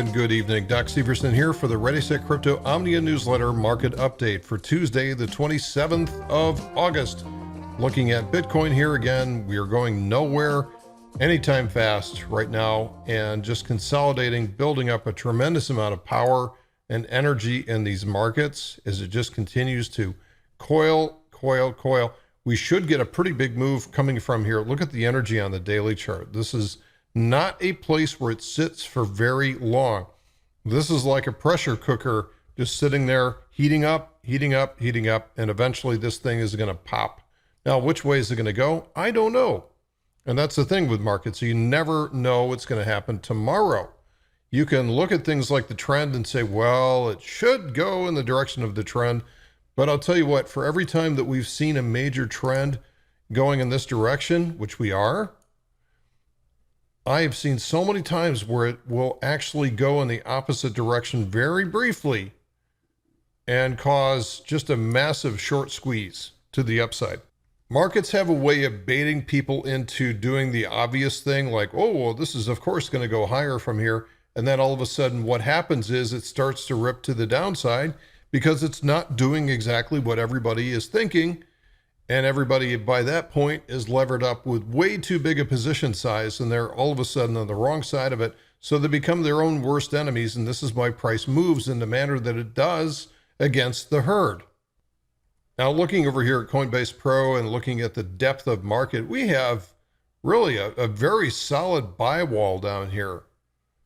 and good evening. Doc Severson here for the ReadySetCrypto OMNIA newsletter market update for Tuesday, the 27th of August. Looking at Bitcoin here again, we are going nowhere anytime fast right now and just consolidating, building up a tremendous amount of power and energy in these markets as it just continues to coil. We should get a pretty big move coming from here. Look at the energy on the daily chart. This is not a place where it sits for very long. This is like a pressure cooker just sitting there, heating up, and eventually this thing is going to pop. Now, which way is it going to go? I don't know. And that's the thing with markets. You never know what's going to happen tomorrow. You can look at things like the trend and say, well, it should go in the direction of the trend. But I'll tell you what, for every time that we've seen a major trend going in this direction, which we are, I have seen so many times where it will actually go in the opposite direction very briefly and cause just a massive short squeeze to the upside. Markets have a way of baiting people into doing the obvious thing like, oh, well, this is of course going to go higher from here. And then all of a sudden what happens is it starts to rip to the downside because it's not doing exactly what everybody is thinking. And everybody by that point is levered up with way too big a position size, and they're all of a sudden on the wrong side of it. So they become their own worst enemies. And this is why price moves in the manner that it does against the herd. Now, looking over here at Coinbase Pro and looking at the depth of market, we have really a very solid buy wall down here.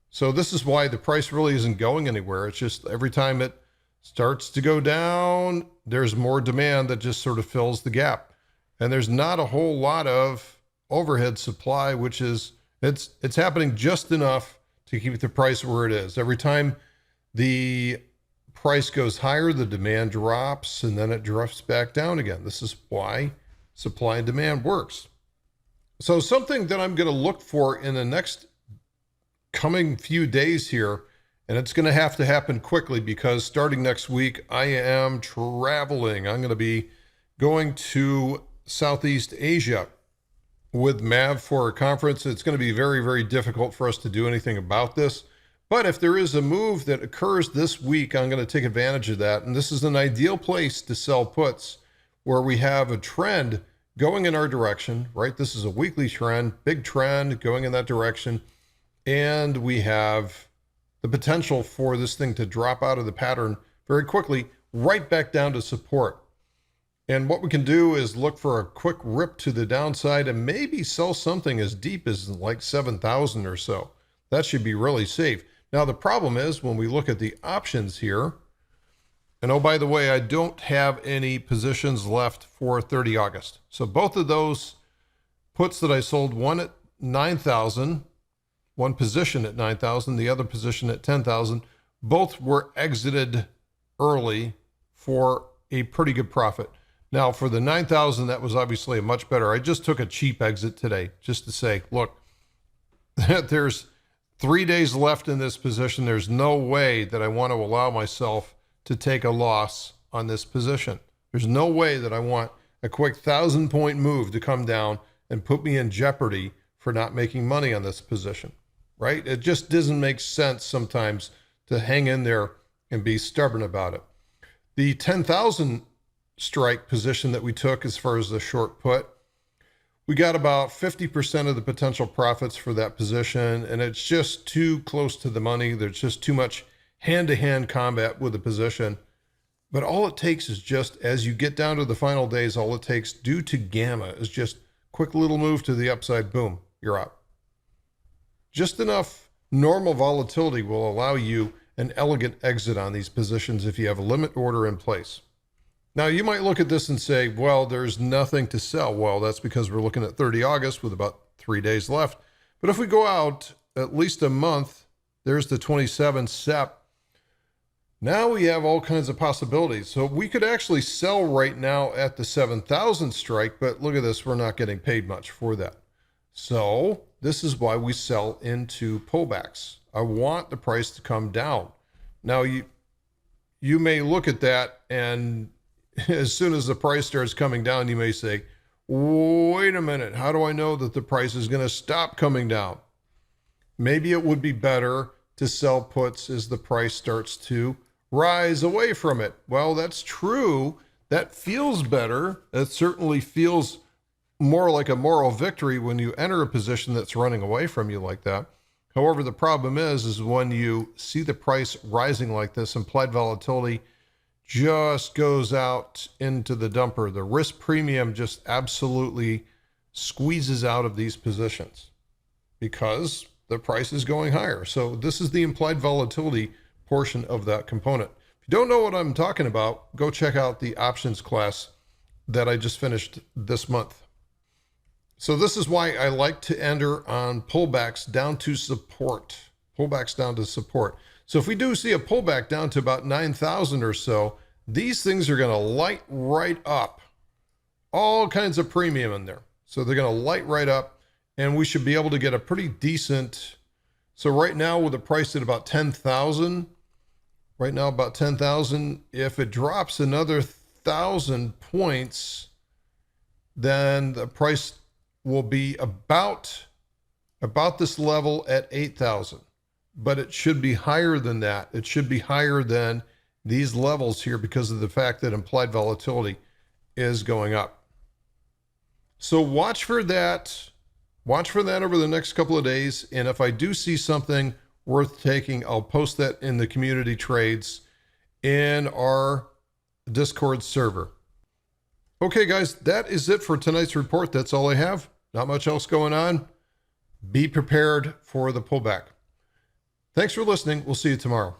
So this is why the price really isn't going anywhere. It's just every time it starts to go down, there's more demand that just sort of fills the gap. And there's not a whole lot of overhead supply, which is, it's happening just enough to keep the price where it is. Every time the price goes higher, the demand drops, and then it drifts back down again. This is why supply and demand works. So something that I'm going to look for in the next coming few days here, and it's going to happen quickly because starting next week, I am traveling. I'm going to be going to Southeast Asia with MAV for a conference. It's going to be very, very difficult for us to do anything about this. But if there is a move that occurs this week, I'm going to take advantage of that. And this is an ideal place to sell puts where we have a trend going in our direction, right? This is a weekly trend, big trend going in that direction. And we have the potential for this thing to drop out of the pattern very quickly, right back down to support. And what we can do is look for a quick rip to the downside and maybe sell something as deep as like 7,000 or so. That should be really safe. Now, the problem is when we look at the options here, and oh, by the way, I don't have any positions left for 30 August. So both of those puts that I sold, one at 9,000, one position at 9,000, the other position at 10,000. Both were exited early for a pretty good profit. Now for the 9,000, that was obviously a much better. I just took a cheap exit today just to say, look, there's 3 days left in this position. There's no way that I want to allow myself to take a loss on this position. There's no way that I want a quick 1,000-point move to come down and put me in jeopardy for not making money on this position. Right? It just doesn't make sense sometimes to hang in there and be stubborn about it. The 10,000 strike position that we took as far as the short put, we got about 50% of the potential profits for that position, and it's just too close to the money. There's just too much hand-to-hand combat with the position. But all it takes is just, as you get down to the final days, all it takes due to gamma is just quick little move to the upside, boom, you're out. Just enough normal volatility will allow you an elegant exit on these positions if you have a limit order in place. Now, you might look at this and say, well, there's nothing to sell. Well, that's because we're looking at 30 August with about 3 days left. But if we go out at least a month, there's the 27 SEP. Now we have all kinds of possibilities. So we could actually sell right now at the 7,000 strike, but look at this, we're not getting paid much for that. So this is why we sell into pullbacks. I want the price to come down. Now you may look at that, and as soon as the price starts coming down, you may say, wait a minute, how do I know that the price is going to stop coming down? Maybe it would be better to sell puts as the price starts to rise away from it. Well, that's true. That feels better. It certainly feels more like a moral victory when you enter a position that's running away from you like that. However, the problem is when you see the price rising like this, implied volatility just goes out into the dumper. The risk premium just absolutely squeezes out of these positions because the price is going higher. So this is the implied volatility portion of that component. If you don't know what I'm talking about, go check out the options class that I just finished this month. So this is why I like to enter on pullbacks down to support. Pullbacks down to support. So if we do see a pullback down to about 9,000 or so, these things are going to light right up. All kinds of premium in there. So they're going to light right up, and we should be able to get a pretty decent. So right now with the price at about 10,000, right now about 10,000, if it drops another 1,000 points, then the price will be about this level at 8,000, but it should be higher than that. It should be higher than these levels here because of the fact that implied volatility is going up. So watch for that. Watch for that over the next couple of days. And if I do see something worth taking, I'll post that in the community trades in our Discord server. Okay, guys, that is it for tonight's report. That's all I have. Not much else going on. Be prepared for the pullback. Thanks for listening. We'll see you tomorrow.